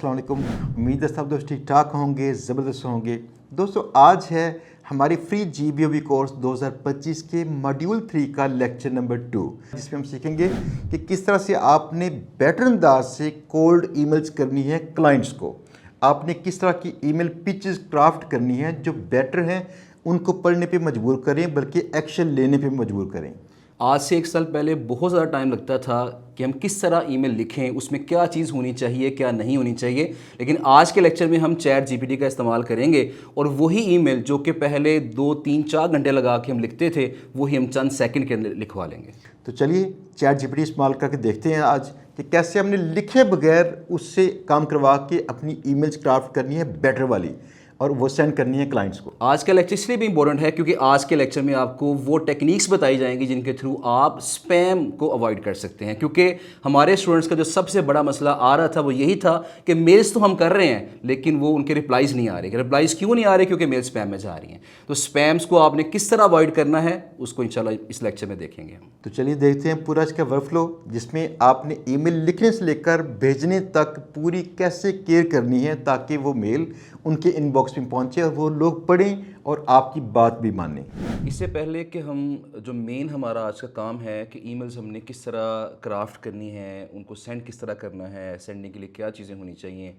अस्सलाम वालेकुम। उम्मीद है सब दोस्त ठीक ठाक होंगे, ज़बरदस्त होंगे। दोस्तों आज है हमारी फ्री GBOB कोर्स 2025 के मॉड्यूल 3 का लेक्चर नंबर 2, जिसमें हम सीखेंगे कि किस तरह से आपने बेटर अंदाज से कोल्ड ईमेल्स करनी है क्लाइंट्स को। आपने किस तरह की ईमेल पिचेस क्राफ्ट करनी है जो बेटर हैं, उनको पढ़ने पे मजबूर करें बल्कि एक्शन लेने पे मजबूर करें। आज से 1 साल पहले बहुत ज़्यादा टाइम लगता था कि हम किस तरह ईमेल लिखें, उसमें क्या चीज़ होनी चाहिए, क्या नहीं होनी चाहिए। लेकिन आज के लेक्चर में हम चैट GPT का इस्तेमाल करेंगे और वही ईमेल जो कि पहले 2, 3, 4 घंटे लगा के हम लिखते थे, वही हम चंद सेकंड के अंदर लिखवा लेंगे। तो चलिए चैट GPT इस्तेमाल करके देखते हैं आज कि कैसे हमने लिखे बगैर उससे काम करवा के अपनी ईमेल्स क्राफ्ट करनी है बेटर वाली और वो सेंड करनी है क्लाइंट्स को। आज का लेक्चर इसलिए भी इंपॉर्टेंट है क्योंकि आज के लेक्चर में आपको वो टेक्निक्स बताई जाएंगी जिनके थ्रू आप स्पैम को अवॉइड कर सकते हैं। क्योंकि हमारे स्टूडेंट्स का जो सबसे बड़ा मसला आ रहा था वो यही था कि मेल्स तो हम कर रहे हैं लेकिन वो उनके रिप्लाइज़ नहीं आ रहे। रिप्लाइज़ क्यों नहीं आ रहे? क्योंकि मेल स्पैम में जा रही हैं। तो स्पैम्स को आपने किस तरह अवॉइड करना है उसको इंशाल्लाह इस लेक्चर में देखेंगे हम। तो चलिए देखते हैं पूरा इसका वर्कफ्लो, जिसमें आपने ईमेल लिखने से लेकर भेजने तक पूरी कैसे केयर करनी है ताकि वो मेल उनके इनबॉक्स में पहुंचे और वो लोग पढ़ें और आपकी बात भी मानें। इससे पहले कि हम जो मेन हमारा आज का काम है कि ईमेल्स हमने किस तरह क्राफ्ट करनी है, उनको सेंड किस तरह करना है, सेंडने के लिए क्या चीज़ें होनी चाहिए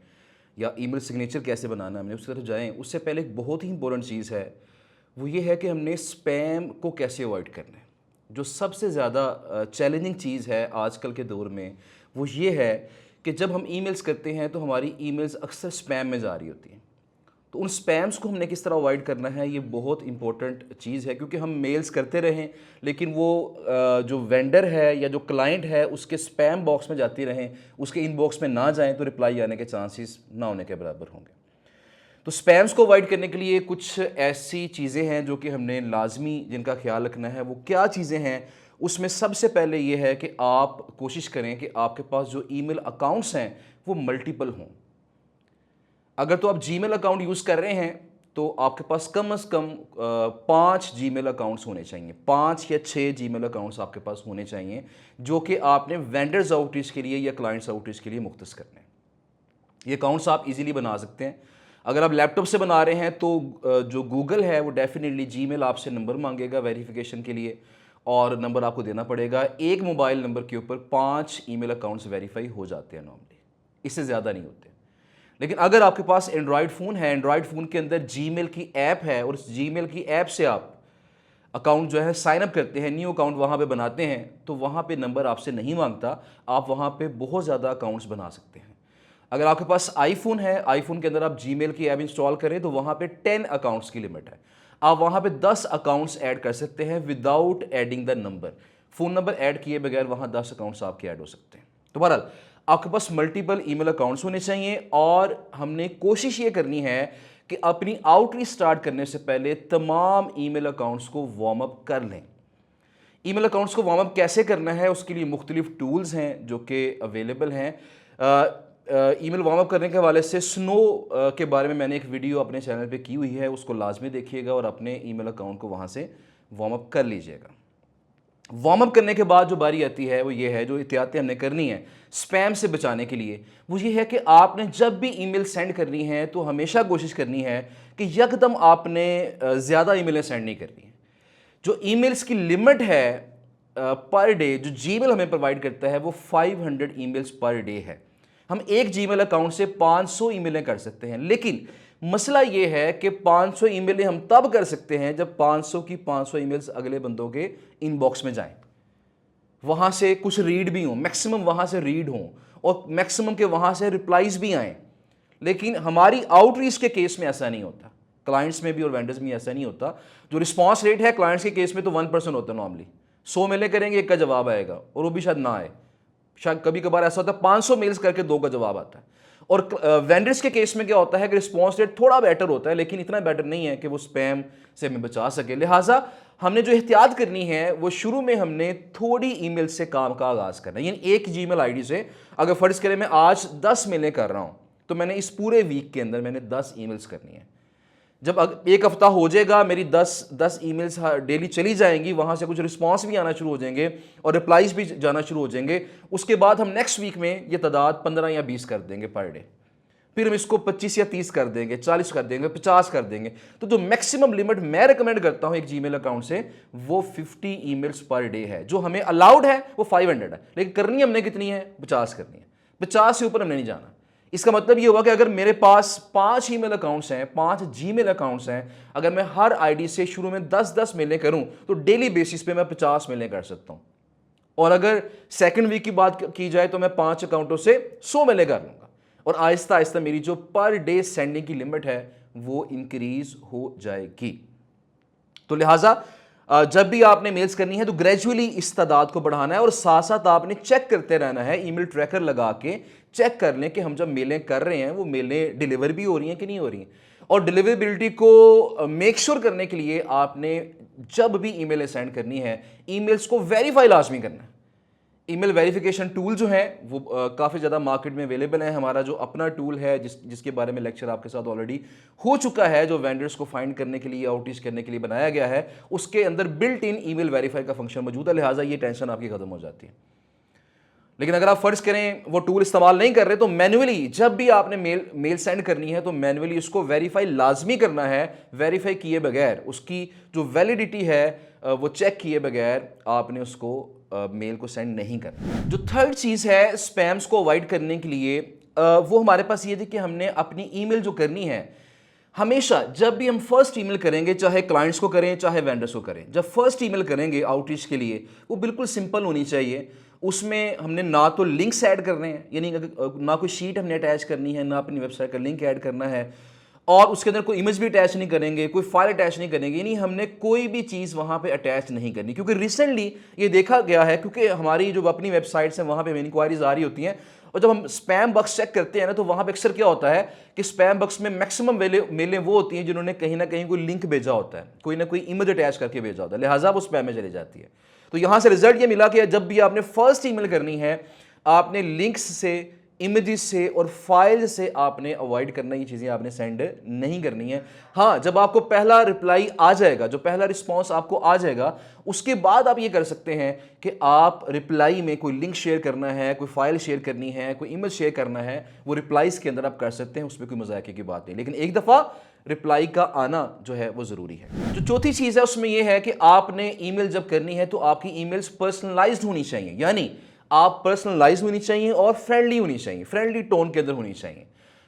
या ईमेल सिग्नेचर कैसे बनाना है, हमने उस तरफ जाएँ उससे पहले एक बहुत ही इंपॉर्टेंट चीज़ है, वो ये है कि हमने स्पैम को कैसे अवॉइड करना है। जो सबसे ज़्यादा चैलेंजिंग चीज़ है आजकल के दौर में वो ये है कि जब हम ईमेल्स करते हैं तो हमारी ईमेल्स अक्सर स्पैम में जा रही होती हैं। तो उन स्पैम्स को हमने किस तरह अवॉइड करना है, ये बहुत इंपॉर्टेंट चीज़ है। क्योंकि हम मेल्स करते रहें लेकिन वो जो वेंडर है या जो क्लाइंट है उसके स्पैम बॉक्स में जाती रहें, उसके इनबॉक्स में ना जाएं तो रिप्लाई आने के चांसेस ना होने के बराबर होंगे। तो स्पैम्स को अवॉइड करने के लिए कुछ ऐसी चीज़ें हैं जो कि हमने लाजमी जिनका ख्याल रखना है। वो क्या चीज़ें हैं? उसमें सबसे पहले ये है कि आप कोशिश करें कि आपके पास जो ईमेल अकाउंट्स हैं वो मल्टीपल हों। अगर तो आप जीमेल अकाउंट यूज़ कर रहे हैं तो आपके पास कम से कम 5 जीमेल अकाउंट्स होने चाहिए। 5 या 6 जीमेल अकाउंट्स आपके पास होने चाहिए जो कि आपने वेंडर्स आउटरीच के लिए या क्लाइंट्स आउटरीच के लिए मुख्तस करने हैं। ये अकाउंट्स आप इजीली बना सकते हैं। अगर आप लैपटॉप से बना रहे हैं तो जो गूगल है वो डेफिनेटली जीमेल आपसे नंबर मांगेगा वेरिफिकेशन के लिए और नंबर आपको देना पड़ेगा। एक मोबाइल नंबर के ऊपर 5 ईमेल अकाउंट्स वेरीफाई हो जाते हैं नॉर्मली, इससे ज़्यादा नहीं होते। लेकिन अगर आपके पास एंड्रॉयड फ़ोन है, एंड्रॉयड फ़ोन के अंदर जीमेल की ऐप है और उस जीमेल की ऐप से आप अकाउंट जो है साइन अप करते हैं, न्यू अकाउंट वहाँ पे बनाते हैं, तो वहाँ पे नंबर आपसे नहीं मांगता। आप वहाँ पे बहुत ज़्यादा अकाउंट्स बना सकते हैं। अगर आपके पास आईफोन है, आईफोन के अंदर आप जीमेल की ऐप इंस्टॉल करें तो वहाँ पे 10 अकाउंट्स की लिमिट है। आप वहाँ पे 10 अकाउंट्स ऐड कर सकते हैं without adding the number. Phone number add किए बगैर वहाँ 10 अकाउंट्स आपके ऐड हो सकते हैं। तो बहरहाल आपके पास मल्टीपल ईमेल अकाउंट्स होने चाहिए और हमने कोशिश ये करनी है कि अपनी आउटरीच स्टार्ट करने से पहले तमाम ईमेल अकाउंट्स को वार्म अप कर लें। ईमेल अकाउंट्स को वार्म अप कैसे करना है उसके लिए मुख्तलिफ टूल्स हैं जो कि अवेलेबल हैं। ईमेल वार्म अप करने के हवाले से स्नो के बारे में मैंने एक वीडियो अपने चैनल पे की हुई है, उसको लाजमी देखिएगा और अपने ईमेल अकाउंट को वहाँ से वार्म अप कर लीजिएगा। वार्म अप करने के बाद जो बारी आती है वो ये है, जो एहतियातें हमने करनी है स्पैम से बचाने के लिए, वो ये है कि आपने जब भी ईमेल सेंड करनी है तो हमेशा कोशिश करनी है कि यकदम आपने ज़्यादा ईमेलें सेंड नहीं करनी है। जो ईमेल्स की लिमिट है पर डे जो जीमेल हमें प्रोवाइड करता है वो 500 ईमेल्स पर डे है। हम एक जीमेल अकाउंट से 500 ईमेलें कर सकते हैं, लेकिन मसला ये है कि 500 ईमेलें हम तब कर सकते हैं जब 500 की 500 ईमेल्स अगले बंदों के इनबॉक्स में जाएं, वहाँ से कुछ रीड भी हों, मैक्सिमम वहाँ से रीड हों और मैक्सिमम के वहाँ से रिप्लाईज भी आएँ। लेकिन हमारी आउटरीच के केस में ऐसा नहीं होता, क्लाइंट्स में भी और वेंडर्स में ऐसा नहीं होता। जो रिस्पॉन्स रेट है क्लाइंट्स के केस में तो 1% होता है नॉर्मली। 100 मेलें करेंगे 1 का जवाब आएगा और वो भी शायद ना आए। शायद कभी कभार ऐसा होता है 500 मेल्स करके 2 का जवाब आता है। और वेंडर्स के केस में क्या होता है कि रिस्पॉन्स रेट थोड़ा बेटर होता है लेकिन इतना बेटर नहीं है कि वो स्पैम से हमें बचा सके। लिहाजा हमने जो एहतियात करनी है वो शुरू में हमने थोड़ी ईमेल से काम का आगाज़ करना है। यानी एक जीमेल आईडी से अगर फ़र्ज़ करें मैं आज 10 मेलें कर रहा हूँ तो मैंने इस पूरे वीक के अंदर मैंने 10 ईमेल्स करनी है। जब एक हफ्ता हो जाएगा मेरी 10 ईमेल्स डेली चली जाएंगी, वहाँ से कुछ रिस्पांस भी आना शुरू हो जाएंगे और रिप्लाईज भी जाना शुरू हो जाएंगे। उसके बाद हम नेक्स्ट वीक में ये तादाद 15 या 20 कर देंगे पर डे। फिर हम इसको 25 या 30 कर देंगे, 40 कर देंगे, 50 कर देंगे। तो जो मैक्सिमम लिमिट मैं रिकमेंड करता हूं एक जीमेल अकाउंट से वो 50 ईमेल्स पर डे है। जो हमें अलाउड है वो 500 है, लेकिन करनी हमने कितनी है? 50 करनी है। 50 से ऊपर हमने नहीं जाना। इसका मतलब ये हुआ कि अगर मेरे पास 5 ईमेल अकाउंट्स हैं, 5 जीमेल अकाउंट्स हैं, अगर मैं हर आईडी से शुरू में 10-10 मेलें करूं तो डेली बेसिस पे मैं 50 मेलें कर सकता हूं। और अगर सेकंड वीक की बात की जाए तो मैं 5 अकाउंटों से 100 मेलें कर लूंगा और आहिस्ता आहिस्ता मेरी जो पर डे सेंडिंग की लिमिट है वो इंक्रीज हो जाएगी। तो लिहाजा जब भी आपने मेल्स करनी है तो ग्रेजुअली इस तादाद को बढ़ाना है और साथ साथ आपने चेक करते रहना है, ईमेल ट्रैकर लगा के चेक कर लें कि हम जब मेलें कर रहे हैं वो मेलें डिलीवर भी हो रही हैं कि नहीं हो रही हैं। और डिलीवरेबिलिटी को मेक श्योर करने के लिए आपने जब भी ईमेलें सेंड करनी है, ईमेल्स को वेरीफाई लाजमी करना है। ईमेल वेरिफिकेशन टूल जो है वो काफ़ी ज़्यादा मार्केट में अवेलेबल है। हमारा जो अपना टूल है जिसके बारे में लेक्चर आपके साथ ऑलरेडी हो चुका है, जो वेंडर्स को फाइंड करने के लिए, आउटरीच करने के लिए बनाया गया है, उसके अंदर बिल्ट इन ईमेल वेरीफाई का फंक्शन मौजूद है। लिहाजा ये टेंशन आपकी खत्म हो जाती है। लेकिन अगर आप फर्ज करें वो टूल इस्तेमाल नहीं कर रहे तो मैन्युअली जब भी आपने मेल सेंड करनी है तो मैन्युअली उसको वेरीफाई लाजमी करना है। वेरीफाई किए बगैर, उसकी जो वैलिडिटी है वो चेक किए बगैर आपने उसको मेल को सेंड नहीं करना। जो थर्ड चीज़ है स्पैम्स को अवॉइड करने के लिए, वो हमारे पास ये थी कि हमने अपनी ईमेल जो करनी है, हमेशा जब भी हम फर्स्ट ईमेल करेंगे, चाहे क्लाइंट्स को करें चाहे वेंडर्स को करें, जब फर्स्ट ईमेल करेंगे आउटरीच के लिए वो बिल्कुल सिंपल होनी चाहिए। उसमें हमने ना तो लिंक्स ऐड करने हैं, यानी ना कोई शीट हमने अटैच करनी है, ना अपनी वेबसाइट का लिंक ऐड करना है, और उसके अंदर कोई इमेज भी अटैच नहीं करेंगे, कोई फाइल अटैच नहीं करेंगे, यानी हमने कोई भी चीज़ वहाँ पे अटैच नहीं करनी। क्योंकि रिसेंटली ये देखा गया है, क्योंकि हमारी जो अपनी वेबसाइट्स हैं वहाँ पे इंक्वायरीज आ रही होती हैं, और जब हम स्पैम बॉक्स चेक करते हैं ना तो वहाँ पे अक्सर क्या होता है कि स्पैम बॉक्स में मैक्सिमम मेलें वो होती हैं जिन्होंने कहीं ना कहीं कोई लिंक भेजा होता है, कोई ना कोई इमेज अटैच करके भेजा होता है, लिहाजा वो स्पैम में चली जाती है। तो यहाँ से रिजल्ट ये मिला कि जब भी आपने फर्स्ट ईमेल करनी है, आपने लिंक्स से, इमेजेस से और फाइल से आपने अवॉइड करना, ये चीज़ें आपने सेंड नहीं करनी है। हाँ, जब आपको पहला रिप्लाई आ जाएगा, जो पहला रिस्पांस आपको आ जाएगा, उसके बाद आप ये कर सकते हैं कि आप रिप्लाई में कोई लिंक शेयर करना है, कोई फाइल शेयर करनी है, कोई इमेज शेयर करना है, वो रिप्लाईज के अंदर आप कर सकते हैं, उसमें कोई मजाके की बात नहीं। लेकिन एक दफ़ा रिप्लाई का आना जो है वो ज़रूरी है। जो चौथी चीज़ है उसमें यह है कि आपने ईमेल जब करनी है तो आपकी ईमेल्स पर्सनलाइज्ड होनी चाहिए, यानी आप पर्सनलाइज होनी चाहिए और फ्रेंडली होनी चाहिए, फ्रेंडली टोन के अंदर होनी चाहिए।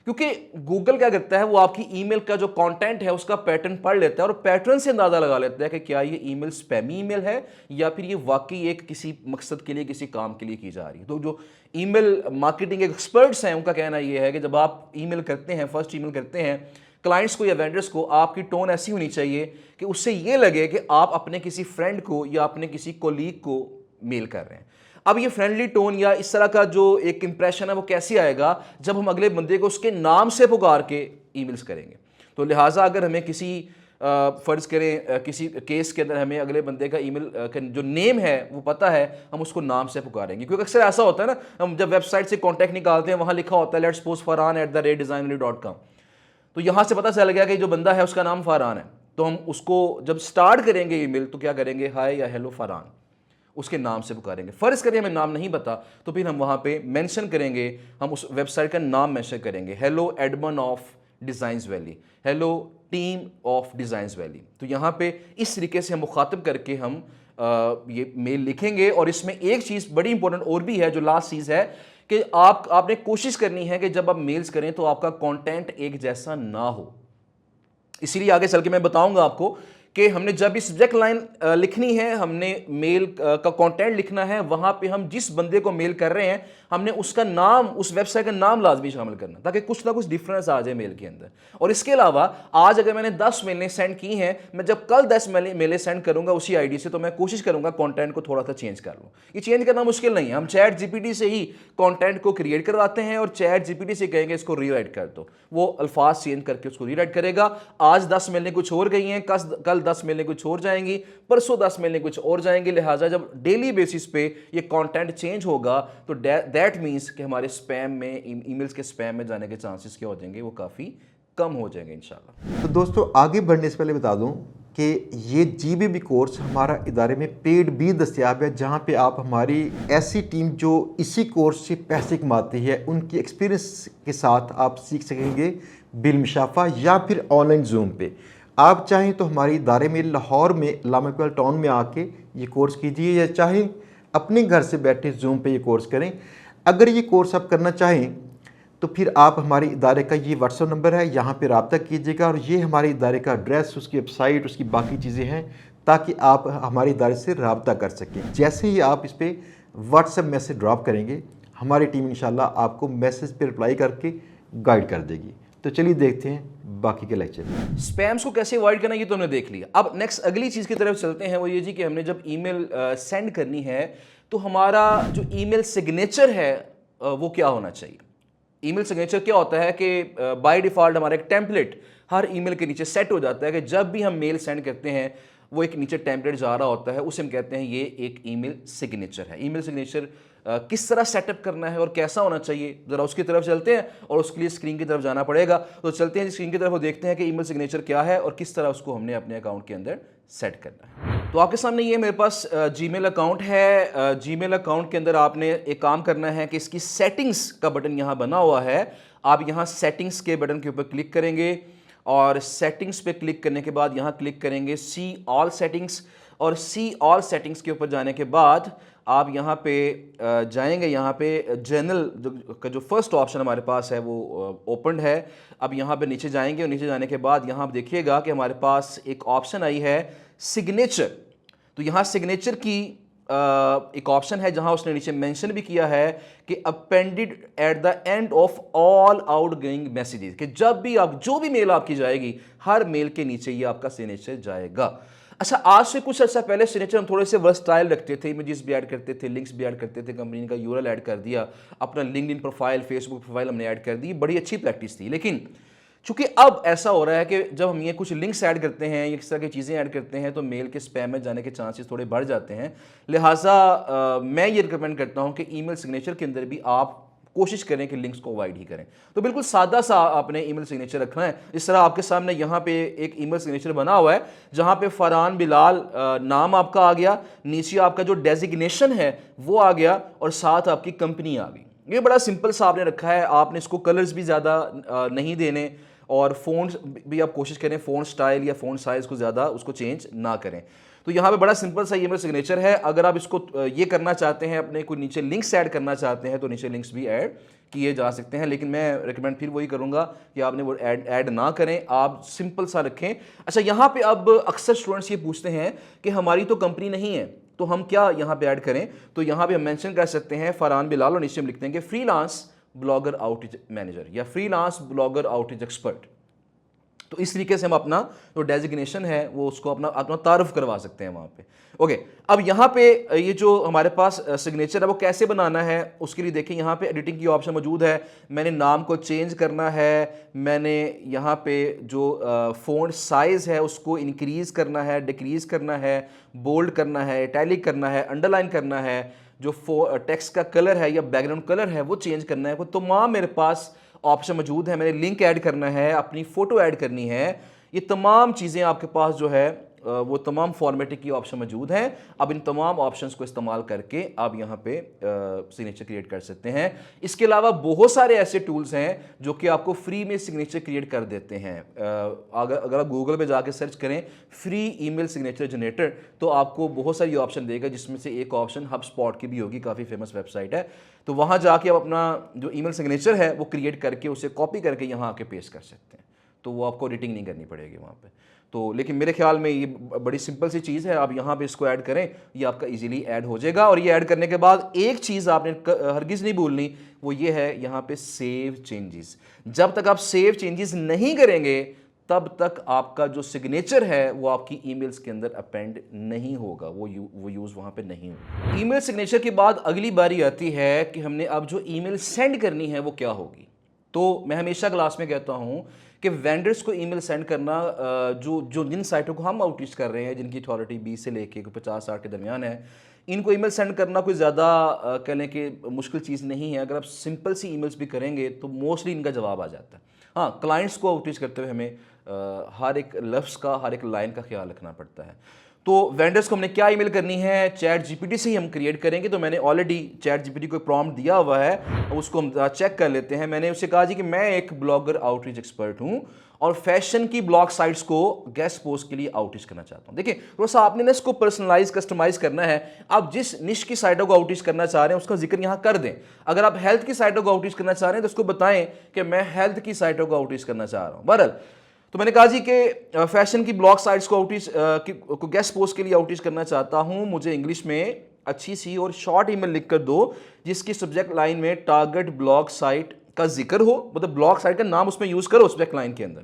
क्योंकि गूगल क्या करता है, वो आपकी ईमेल का जो कंटेंट है उसका पैटर्न पढ़ लेता है और पैटर्न से अंदाजा लगा लेता है कि क्या ये ईमेल स्पैमी ईमेल है या फिर ये वाकई एक किसी मकसद के लिए, किसी काम के लिए की जा रही है। तो जो ईमेल मार्केटिंग एक्सपर्ट्स हैं उनका कहना यह है कि जब आप ईमेल करते हैं, फर्स्ट ईमेल करते हैं क्लाइंट्स को या वेंडर्स को, आपकी टोन ऐसी होनी चाहिए कि उससे ये लगे कि आप अपने किसी फ्रेंड को या अपने किसी कोलीग को मेल कर रहे हैं। अब ये फ्रेंडली टोन या इस तरह का जो एक इंप्रेशन है वो कैसे आएगा? जब हम अगले बंदे को उसके नाम से पुकार के ईमेल्स करेंगे। तो लिहाजा अगर हमें किसी फ़र्ज़ करें किसी केस के अंदर हमें अगले बंदे का ईमेल का जो नेम है वो पता है, हम उसको नाम से पुकारेंगे। क्योंकि अक्सर ऐसा होता है ना, हम जब वेबसाइट से कॉन्टैक्ट निकालते हैं वहाँ लिखा होता है लेट्स सपोज farhan@designery.com, तो यहाँ से पता चल गया कि जो बंदा है उसका नाम फरहान है। तो हम उसको जब स्टार्ट करेंगे ईमेल तो क्या करेंगे, हाय या हेलो फरहान, उसके नाम से पुकारेंगे। फ़र्ज़ करिए हमें नाम नहीं पता तो फिर हम वहाँ पे मेंशन करेंगे, हम उस वेबसाइट का नाम मेंशन करेंगे, hello Edmund of designs valley, hello team of designs valley. तो यहाँ पे इस तरीके से हम मुखातिब करके हम ये मेल लिखेंगे। और इसमें एक चीज़ बड़ी इंपॉर्टेंट और भी है, जो लास्ट चीज़ है कि आपने कोशिश करनी है कि जब आप मेल्स करें तो आपका कंटेंट एक जैसा ना हो। इसीलिए आगे चल के मैं बताऊंगा आपको कि हमने जब भी सब्जेक्ट लाइन लिखनी है, हमने मेल का कंटेंट लिखना है, वहां पे हम जिस बंदे को मेल कर रहे हैं हमने उसका नाम, उस वेबसाइट का नाम लाजमी शामिल करना, ताकि कुछ ना कुछ डिफरेंस आ जाए मेल के अंदर। और इसके अलावा आज अगर मैंने 10 मेलें सेंड की हैं, मैं जब कल 10 मेलें सेंड करूंगा उसी आईडी से, तो मैं कोशिश करूंगा कंटेंट को थोड़ा सा चेंज कर लूँ। ये चेंज करना मुश्किल नहीं है, हम चैट जीपीटी से ही कंटेंट को क्रिएट करवाते हैं और चैट जीपीटी से कहेंगे इसको रीराइट कर दो, वो अल्फाज चेंज करके उसको रीराइट करेगा। आज 10 मेलें कुछ और गई हैं, कल 10 मेलें कुछ और जाएंगी, परसों 10 मेलें कुछ और जाएंगी। लिहाजा जब डेली बेसिस पे ये कंटेंट चेंज होगा तो दैट मीन्स कि हमारे स्पैम में, ईमेल्स के स्पैम में जाने के चांसेस क्या हो जाएंगे, वो काफ़ी कम हो जाएंगे इंशाल्लाह। तो दोस्तों आगे बढ़ने से पहले बता दूं कि ये GBB कोर्स हमारा इदारे में पेड भी दस्तियाब है, जहाँ पे आप हमारी ऐसी टीम जो इसी कोर्स से पैसे कमाती है उनकी एक्सपीरियंस के साथ आप सीख सकेंगे बिलमुशाफा या फिर ऑनलाइन जूम पे। आप चाहें तो हमारे इदारे में लाहौर में अल्लामा इकबाल टाउन में आके ये कोर्स कीजिए, या चाहें अपने घर से बैठे जूम पे ये कोर्स करें। अगर ये कोर्स आप करना चाहें तो फिर आप हमारे इदारे का ये व्हाट्सअप नंबर है, यहाँ पे रब्ता कीजिएगा, और ये हमारे इदारे का एड्रेस, उसकी वेबसाइट, उसकी बाकी चीज़ें हैं, ताकि आप हमारे इदारे से रब्ता कर सकें। जैसे ही आप इस पर व्हाट्सएप मैसेज ड्रॉप करेंगे, हमारी टीम इंशाल्लाह आपको मैसेज पे रिप्लाई करके गाइड कर देगी। तो चलिए देखते हैं बाकी के लेक्चर। स्पैम्स को कैसे अवॉइड करना ये तो हमने देख लिया। अब नेक्स्ट अगली चीज़ की तरफ चलते हैं, वो ये जी कि हमने जब ईमेल सेंड करनी है तो हमारा जो ईमेल सिग्नेचर है वो क्या होना चाहिए। ईमेल सिग्नेचर क्या होता है कि बाय डिफ़ॉल्ट हमारा एक टेम्पलेट हर ईमेल के नीचे सेट हो जाता है कि जब भी हम मेल सेंड करते हैं वो एक नीचे टेम्पलेट जा रहा होता है, उसे हम कहते हैं ये एक ईमेल सिग्नेचर है। ईमेल सिग्नेचर किस तरह सेटअप करना है और कैसा होना चाहिए, ज़रा उसकी तरफ चलते हैं, और उसके लिए स्क्रीन की तरफ जाना पड़ेगा। तो चलते हैं स्क्रीन की तरफ और देखते हैं कि ईमेल सिग्नेचर क्या है और किस तरह उसको हमने अपने अकाउंट के अंदर सेट करना है। तो आपके सामने ये मेरे पास जीमेल अकाउंट है। जीमेल अकाउंट के अंदर आपने एक काम करना है कि इसकी सेटिंग्स का बटन यहाँ बना हुआ है। आप यहाँ सेटिंग्स के बटन के ऊपर क्लिक करेंगे और सेटिंग्स पे क्लिक करने के बाद यहाँ क्लिक करेंगे सी ऑल सेटिंग्स, और सी ऑल सेटिंग्स के ऊपर जाने के बाद आप यहाँ पे जाएंगे। यहाँ पे जनरल का जो फर्स्ट ऑप्शन हमारे पास है वो ओपन है। अब यहाँ पे नीचे जाएंगे और नीचे जाने के बाद यहाँ आप देखिएगा कि हमारे पास एक ऑप्शन आई है सिग्नेचर। तो यहाँ सिग्नेचर की एक ऑप्शन है जहाँ उसने नीचे मेंशन भी किया है कि appended at the end of all outgoing messages, कि जब भी आप जो भी मेल आपकी जाएगी हर मेल के नीचे ये आपका सिग्नेचर जाएगा। अच्छा, आज से कुछ अर्सा पहले सिग्नेचर हम थोड़े से वर्सटाइल रखते थे, इमेजेस भी ऐड करते थे, लिंक्स भी ऐड करते थे, कंपनी का यूआरएल ऐड कर दिया, अपना लिंक्डइन प्रोफाइल, फेसबुक प्रोफाइल हमने ऐड कर दी, बड़ी अच्छी प्रैक्टिस थी। लेकिन चूंकि अब ऐसा हो रहा है कि जब हम ये कुछ लिंक्स ऐड करते हैं या इस तरह की चीज़ें ऐड करते हैं तो मेल के स्पैम में जाने के चांसेस थोड़े बढ़ जाते हैं। लिहाजा मैं ये रिकमेंड करता हूँ कि ईमेल सिग्नेचर के अंदर भी आप कोशिश करें कि लिंक्स को अवॉइड ही करें। तो बिल्कुल सादा सा आपने ईमेल सिग्नेचर रखना है। इस तरह आपके सामने यहाँ पे एक ईमेल सिग्नेचर बना हुआ है जहाँ पे फरहान बिलाल नाम आपका आ गया, नीचे आपका जो डेजिग्नेशन है वो आ गया, और साथ आपकी कंपनी आ गई। ये बड़ा सिंपल सा आपने रखा है। आपने इसको कलर्स भी ज़्यादा नहीं देने, और फ़ॉन्ट भी आप कोशिश करें फ़ॉन्ट स्टाइल या फ़ॉन्ट साइज़ को ज़्यादा उसको चेंज ना करें। तो यहाँ पे बड़ा सिंपल सा ईमेल सिग्नेचर है। अगर आप इसको ये करना चाहते हैं, अपने कोई नीचे लिंक्स ऐड करना चाहते हैं तो नीचे लिंक्स भी ऐड किए जा सकते हैं, लेकिन मैं रिकमेंड फिर वही करूँगा कि आपने वो ऐड ना करें, आप सिंपल सा रखें। अच्छा, यहाँ पे अब अक्सर स्टूडेंट्स ये पूछते हैं कि हमारी तो कंपनी नहीं है तो हम क्या यहाँ पे ऐड करें। तो यहाँ पे हम मेंशन कर सकते हैं फरहान बिलाल, और नीचे हम लिखते हैं कि फ्रीलांस ब्लॉगर आउटरीच मैनेजर या फ्रीलांस ब्लॉगर आउटरीच एक्सपर्ट। तो इस तरीके से हम अपना जो डेजिग्नेशन है वो उसको अपना तारुफ करवा सकते हैं वहाँ पे। ओके, अब यहाँ पे ये जो हमारे पास सिग्नेचर है वो कैसे बनाना है उसके लिए देखिए यहाँ पे एडिटिंग की ऑप्शन मौजूद है। मैंने नाम को चेंज करना है, मैंने यहाँ पे जो फ़ॉन्ट साइज़ है उसको इंक्रीज़ करना है, डिक्रीज़ करना है, बोल्ड करना है, इटैलिक करना है, अंडरलाइन करना है, जो टेक्स्ट का कलर है या बैकग्राउंड कलर है वो चेंज करना है। वो तमाम मेरे पास ऑप्शन मौजूद है। मैंने लिंक ऐड करना है, अपनी फ़ोटो ऐड करनी है, ये तमाम चीज़ें आपके पास जो है वो तमाम फॉर्मेटिंग की ऑप्शन मौजूद हैं। अब इन तमाम ऑप्शंस को इस्तेमाल करके आप यहाँ पे सिग्नेचर क्रिएट कर सकते हैं। इसके अलावा बहुत सारे ऐसे टूल्स हैं जो कि आपको फ्री में सिग्नेचर क्रिएट कर देते हैं। अगर आप गूगल पे जाके सर्च करें फ्री ईमेल सिग्नेचर जनरेटर तो आपको बहुत सारी ऑप्शन देगा, जिसमें से एक ऑप्शन HubSpot की भी होगी, काफ़ी फेमस वेबसाइट है। तो वहाँ जाके आप अपना जो ईमेल सिग्नेचर है वो क्रिएट करके उसे कॉपी करके यहाँ आके पेस्ट कर सकते हैं, तो वो आपको एडिटिंग नहीं करनी पड़ेगी वहाँ पे। तो लेकिन मेरे ख्याल में ये बड़ी सिंपल सी चीज़ है, आप यहाँ पे इसको ऐड करें, ये आपका इजीली ऐड हो जाएगा। और ये ऐड करने के बाद एक चीज़ आपने हरगिज़ नहीं भूलनी, वो ये है यहाँ पे सेव चेंजेस। जब तक आप सेव चेंजेस नहीं करेंगे तब तक आपका जो सिग्नेचर है वो आपकी ईमेल्स के अंदर अपेंड नहीं होगा, वो यूज़ वहाँ पे नहीं होगा। ईमेल सिग्नेचर के बाद अगली बारी आती है कि हमने अब जो ईमेल सेंड करनी है वो क्या होगी। तो मैं हमेशा क्लास में कहता हूँ कि वेंडर्स को ईमेल सेंड करना, जिन साइटों को हम आउटरीच कर रहे हैं, जिनकी अथॉरिटी 20 से लेके 50-60 के दरमियान है, इनको ईमेल सेंड करना कोई ज़्यादा कह लें कि मुश्किल चीज़ नहीं है। अगर आप सिंपल सी ईमेल्स भी करेंगे तो मोस्टली इनका जवाब आ जाता है। हाँ, क्लाइंट्स को आउटरीच करते हुए हमें हर एक लफ्ज़ का, हर एक लाइन का ख्याल रखना पड़ता है। तो वेंडर्स को हमने क्या ईमेल करनी है, चैट जीपीटी से ही हम क्रिएट करेंगे। तो मैंने ऑलरेडी चैट जीपीटी को प्रॉम्प्ट दिया हुआ है, उसको हम चेक कर लेते हैं। मैंने उससे कहा जी कि मैं एक ब्लॉगर आउटरीच एक्सपर्ट हूं और फैशन की ब्लॉग साइट्स को गेस्ट पोस्ट के लिए आउटरीच करना चाहता हूं। देखिए थोड़ा सा आपने ना इसको पर्सनलाइज कस्टमाइज करना है। आप जिस निश की साइटों को आउटरीच करना चाह रहे हैं उसका जिक्र यहां कर दें। अगर आप हेल्थ की साइटों को आउटरीच करना चाह रहे हैं तो उसको बताएं कि मैं हेल्थ की साइटों को आउटरीच करना चाह रहा हूं। बहरहाल तो मैंने कहा जी कि फैशन की ब्लॉग साइट्स को आउटरीच को गेस्ट पोस्ट के लिए आउटरीच करना चाहता हूं। मुझे इंग्लिश में अच्छी सी और शॉर्ट ईमेल लिखकर दो जिसकी सब्जेक्ट लाइन में टारगेट ब्लॉग साइट का जिक्र हो, मतलब ब्लॉग साइट का नाम उसमें यूज करो सब्जेक्ट लाइन के अंदर,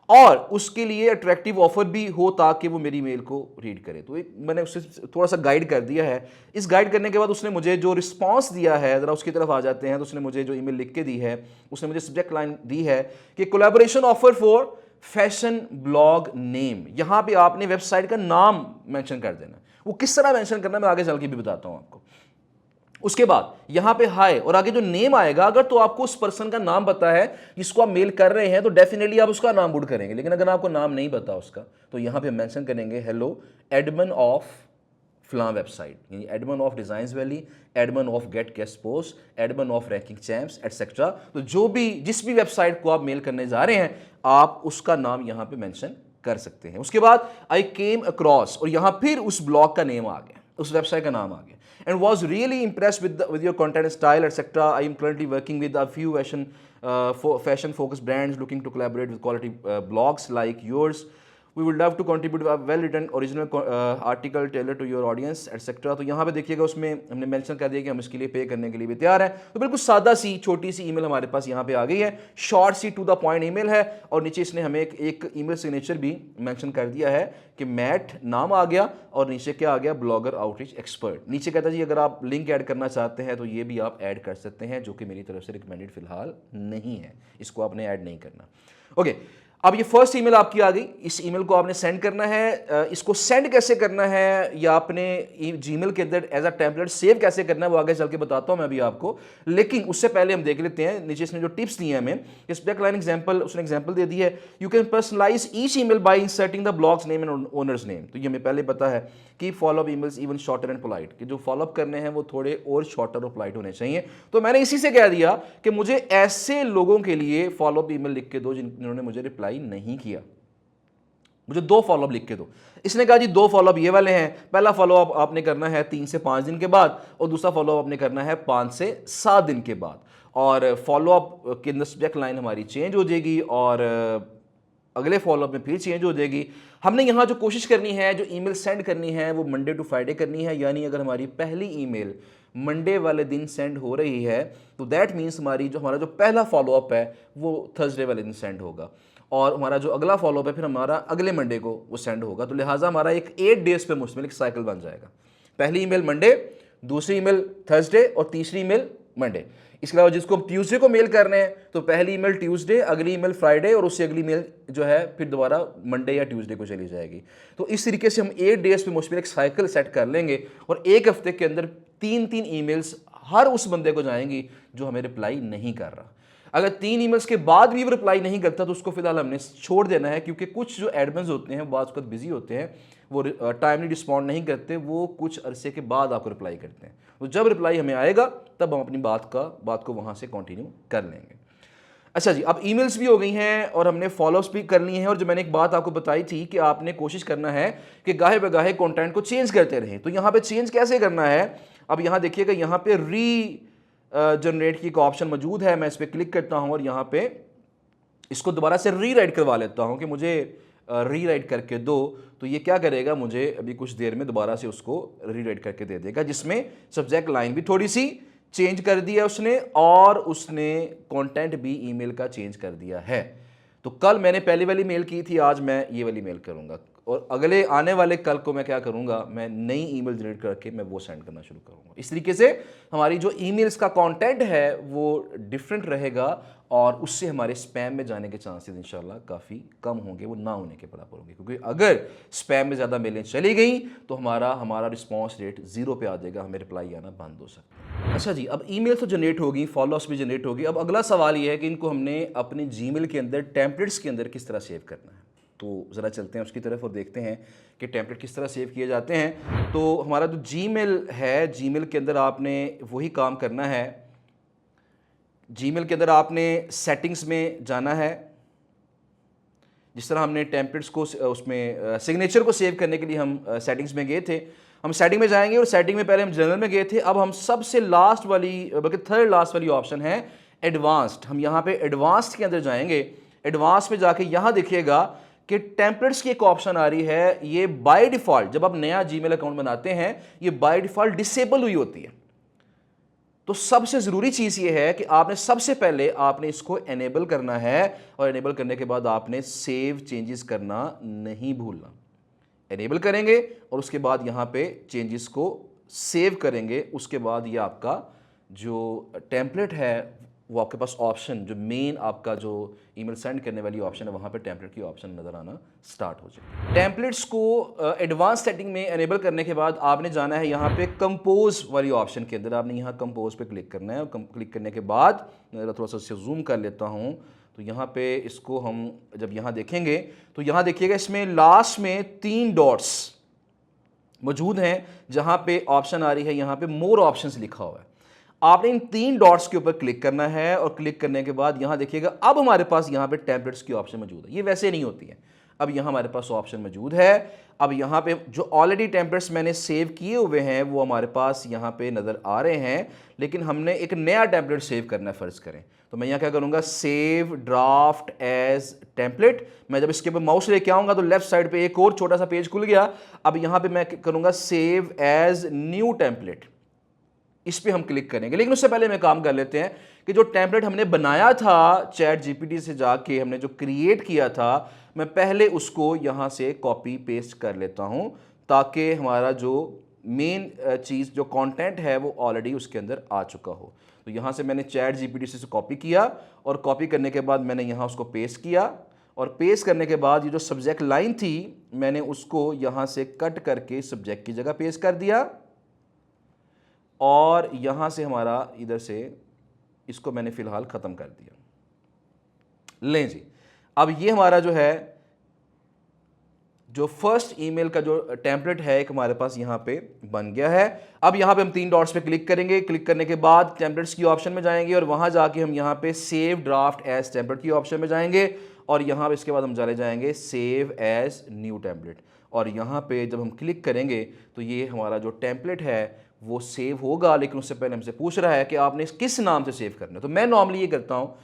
और उसके लिए अट्रैक्टिव ऑफर भी हो ताकि वो मेरी मेल को रीड करे। तो एक मैंने उससे थोड़ा सा गाइड कर दिया है। इस गाइड करने के बाद उसने मुझे जो रिस्पांस दिया है, ज़रा उसकी तरफ आ जाते हैं, तो उसने मुझे जो ईमेल लिख के दी है, उसने मुझे सब्जेक्ट लाइन दी है कि collaboration offer for fashion blog name. यहां पे आपने वेबसाइट का नाम मेंशन कर देना। वो किस तरह मेंशन करना मैं आगे चल के भी बताता हूं आपको। उसके बाद यहां पे हाय और आगे जो नेम आएगा, अगर तो आपको उस पर्सन का नाम पता है जिसको आप मेल कर रहे हैं तो डेफिनेटली आप उसका नाम पुट करेंगे। लेकिन अगर आपको नाम नहीं पता उसका तो यहां पे मेंशन करेंगे हेलो एडमिन ऑफ फलां वेबसाइट, यानी admin of designs valley, admin of get guest post, admin of ranking champs etcetera. तो जो भी जिस भी वेबसाइट को आप मेल करने जा रहे हैं आप उसका नाम यहां पे मेंशन कर सकते हैं। उसके बाद आई केम अक्रॉस और यहां फिर उस ब्लॉग का नेम आ गया, उस वेबसाइट का नाम आ गया, and was really impressed with your content style etc. I am currently working with a few fashion focused brands looking to collaborate with quality blogs like yours. We would love to contribute a well written original article tailored to your audience etc. तो यहाँ पे देखिएगा उसमें हमने mention कर दिया कि हम इसके लिए पे करने के लिए भी तैयार हैं। तो बिल्कुल सादा सी छोटी सी ईमेल हमारे पास यहाँ पे आ गई है, शॉर्ट सी टू द पॉइंट ईमेल है, और नीचे इसने हमें एक ईमेल सिग्नेचर भी मेंशन कर दिया है कि मैट नाम आ गया और नीचे क्या आ गया, ब्लॉगर आउटरीच एक्सपर्ट। नीचे कहता जी अगर आप लिंक ऐड करना चाहते हैं तो ये भी आप ऐड कर सकते हैं, जो कि मेरी तरफ से रिकमेंडेड फिलहाल नहीं है, इसको आपने ऐड नहीं करना। ओके अब ये फर्स्ट ईमेल आपकी आ गई, इस ईमेल को आपने सेंड करना है। इसको सेंड कैसे करना है या आपने जीमेल के अंदर एज अ टेम्पलेट सेव कैसे करना है वो आगे चल के बताता हूं मैं अभी आपको। लेकिन उससे पहले हम देख लेते हैं नीचे इसने जो टिप्स दिए हैं हमें, सब्जेक्ट लाइन एग्जांपल, उसने एग्जांपल दे दी है, you can personalise each email by inserting the blog's name and owner's name. तो ये हमें पहले पता है कि follow up emails even shorter and polite, कि जो फॉलो अप करने हैं वो थोड़े और शॉर्टर और पोलाइट होने चाहिए। तो मैंने इसी से कह दिया कि मुझे ऐसे लोगों के लिए फॉलो अप ईमेल लिख के दो जिन्होंने मुझे रिप्लाई नहीं किया, मुझे 2 फॉलोअप लिख के दो। इसने कहा जी 2 फॉलोअप ये वाले हैं, पहला फॉलोअप आपने करना है 3 से 5 दिन के बाद और दूसरा फॉलोअप आपने करना है 5 से 7 दिन के बाद। और फॉलोअप के अंदर सब्जेक्ट लाइन हमारी चेंज हो जाएगी और अगले फॉलोअप में फिर चेंज हो जाएगी। हमने यहाँ जो कोशिश करनी है, जो ईमेल सेंड करनी है वो मंडे टू फ्राइडे करनी है, यानी अगर हमारी पहली ईमेल मंडे वाले दिन सेंड हो रही है तो दैट मीन्स हमारा जो पहला फॉलोअप है वो थर्सडे वाले दिन सेंड होगा और हमारा जो अगला फॉलोअप है फिर हमारा अगले मंडे को वो सेंड होगा। तो लिहाजा हमारा एक 8 डेज पे मुश्तमिल एक साइकिल बन जाएगा। पहली ईमेल मंडे, दूसरी ईमेल थर्सडे और तीसरी ईमेल मंडे। इसके अलावा जिसको हम ट्यूसडे को मेल कर रहे हैं तो पहली ईमेल ट्यूसडे, अगली ईमेल फ्राइडे और उससे अगली ईमेल जो है फिर दोबारा मंडे या ट्यूसडे को चली जाएगी। तो इस तरीके से हम 8 डेज पे मुश्तमिल एक साइकिल सेट कर लेंगे और एक हफ्ते के अंदर 3-3 ईमेल्स हर उस बंदे को जाएंगी जो हमें रिप्लाई नहीं कर रहा। अगर 3 ईमेल्स के बाद भी वो रिप्लाई नहीं करता तो उसको फिलहाल हमने छोड़ देना है, क्योंकि कुछ जो एडमिन्स होते हैं बाद वक्त बिजी होते हैं, वो टाइमली रिस्पॉन्ड नहीं करते, वो कुछ अरसे के बाद आपको रिप्लाई करते हैं। तो जब रिप्लाई हमें आएगा तब हम अपनी बात को वहाँ से कंटिन्यू कर लेंगे। अच्छा जी, अब ईमेल्स भी हो गई हैं और हमने फॉलोअप्स भी कर लिए हैं। और जो मैंने एक बात आपको बताई थी कि आपने कोशिश करना है कि गाहे बगाहे कंटेंट को चेंज करते रहें। तो यहाँ पे चेंज कैसे करना है, अब यहाँ देखिएगा, यहाँ पे जनरेट की एक ऑप्शन मौजूद है। मैं इस पर क्लिक करता हूँ और यहाँ पे इसको दोबारा से रीराइट करवा लेता हूँ कि मुझे रीराइट करके दो। तो ये क्या करेगा, मुझे अभी कुछ देर में दोबारा से उसको रीराइट करके दे देगा, जिसमें सब्जेक्ट लाइन भी थोड़ी सी चेंज कर दिया उसने और उसने कंटेंट भी ईमेल का चेंज कर दिया है। तो कल मैंने पहली वाली मेल की थी, आज मैं ये वाली मेल करूँगा। और अगले आने वाले कल को मैं क्या करूँगा, मैं नई ईमेल जनरेट करके मैं वो सेंड करना शुरू करूँगा। इस तरीके से हमारी जो ईमेल्स का कंटेंट है वो डिफरेंट रहेगा और उससे हमारे स्पैम में जाने के चांसेस इंशाल्लाह काफ़ी कम होंगे, वो ना होने के बराबर होंगे। क्योंकि अगर स्पैम में ज़्यादा मेलें चली गई तो हमारा रिस्पॉन्स रेट 0 पे आ जाएगा, हमें रिप्लाई आना बंद हो सकता है। अच्छा जी, अब ईमेल तो जनरेट होगी, फॉलोअप्स भी जनरेट होगी। अब अगला सवाल ये है कि इनको हमने अपने जीमेल के अंदर टेम्पलेट्स के अंदर किस तरह सेव करना है। तो ज़रा चलते हैं उसकी तरफ और देखते हैं कि टेम्पलेट किस तरह सेव किए जाते हैं। तो हमारा जो जीमेल है, जीमेल के अंदर आपने वही काम करना है। जीमेल के अंदर आपने सेटिंग्स में जाना है। जिस तरह हमने टेम्पलेट्स को उसमें सिग्नेचर को सेव करने के लिए हम सेटिंग्स में गए थे, हम सेटिंग में जाएंगे और सेटिंग में पहले हम जनरल में गए थे। अब हम सबसे लास्ट वाली, बल्कि थर्ड लास्ट वाली ऑप्शन है एडवांस्ड। हम यहाँ पे एडवांस्ड के अंदर जाएंगे। एडवांस में जाके यहाँ देखिएगा कि टेम्पलेट्स की एक ऑप्शन आ रही है। ये बाय डिफ़ॉल्ट जब आप नया जीमेल अकाउंट बनाते हैं ये बाय डिफ़ॉल्ट डिसेबल हुई होती है। तो सबसे ज़रूरी चीज़ ये है कि आपने सबसे पहले आपने इसको एनेबल करना है और एनेबल करने के बाद आपने सेव चेंजेस करना नहीं भूलना। एनेबल करेंगे और उसके बाद यहाँ पे चेंजेस को सेव करेंगे। उसके बाद ये आपका जो टेम्पलेट है वो आपके पास ऑप्शन, जो मेन आपका जो ईमेल सेंड करने वाली ऑप्शन है वहाँ पे टेम्पलेट की ऑप्शन नज़र आना स्टार्ट हो जाए। टेम्पलेट्स को एडवांस सेटिंग में एनेबल करने के बाद आपने जाना है यहाँ पे कंपोज वाली ऑप्शन के अंदर। आपने यहाँ कंपोज पे क्लिक करना है और क्लिक करने के बाद मैं थोड़ा सा इसे जूम कर लेता हूँ। तो यहाँ पे इसको हम जब यहाँ देखेंगे तो यहाँ देखिएगा इसमें लास्ट में 3 डॉट्स मौजूद हैं जहाँ पे ऑप्शन आ रही है, यहाँ पे मोर ऑप्शंस लिखा हुआ है। आपने इन 3 डॉट्स के ऊपर क्लिक करना है और क्लिक करने के बाद यहाँ देखिएगा अब हमारे पास यहाँ पे टेम्पलेट्स की ऑप्शन मौजूद है। ये वैसे नहीं होती है, अब यहाँ हमारे पास ऑप्शन मौजूद है। अब यहाँ पे जो ऑलरेडी टेम्पलेट्स मैंने सेव किए हुए हैं वो हमारे पास यहाँ पे नज़र आ रहे हैं, लेकिन हमने एक नया टेम्पलेट सेव करना है। फ़र्ज़ करें तो मैं यहाँ क्या करूँगा, सेव ड्राफ्ट एज टेम्पलेट। मैं जब इसके ऊपर माउस लेके आऊँगा तो लेफ्ट साइड पे एक और छोटा सा पेज खुल गया। अब यहाँ पे मैं करूँगा सेव एज न्यू टेम्पलेट, इस पे हम क्लिक करेंगे। लेकिन उससे पहले मैं काम कर लेते हैं कि जो टेम्पलेट हमने बनाया था चैट जीपीटी से जाके, हमने जो क्रिएट किया था, मैं पहले उसको यहाँ से कॉपी पेस्ट कर लेता हूँ ताकि हमारा जो मेन चीज़ जो कंटेंट है वो ऑलरेडी उसके अंदर आ चुका हो। तो यहाँ से मैंने चैट जीपीटी से कॉपी किया और कॉपी करने के बाद मैंने यहाँ उसको पेस्ट किया और पेस्ट करने के बाद ये जो सब्जेक्ट लाइन थी मैंने उसको यहाँ से कट करके सब्जेक्ट की जगह पेस्ट कर दिया और यहाँ से हमारा इधर से इसको मैंने फ़िलहाल ख़त्म कर दिया। लें जी, अब ये हमारा जो है जो फर्स्ट ईमेल का जो टेम्पलेट है एक हमारे पास यहाँ पे बन गया है। अब यहाँ पे हम 3 डॉट्स पे क्लिक करेंगे। क्लिक करने के बाद टेम्पलेट्स की ऑप्शन में जाएंगे और वहाँ जाके हम यहाँ पे सेव ड्राफ्ट एज टेम्पलेट की ऑप्शन में जाएंगे और यहाँ पे इसके बाद हम चले जाएंगे सेव एज न्यू टेम्पलेट और यहाँ पे जब हम क्लिक करेंगे तो ये हमारा जो टेम्पलेट है वो सेव होगा। लेकिन उससे पहले हमसे पूछ रहा है कि आपने किस नाम से सेव करना है। तो मैं नॉर्मली ये करता हूँ,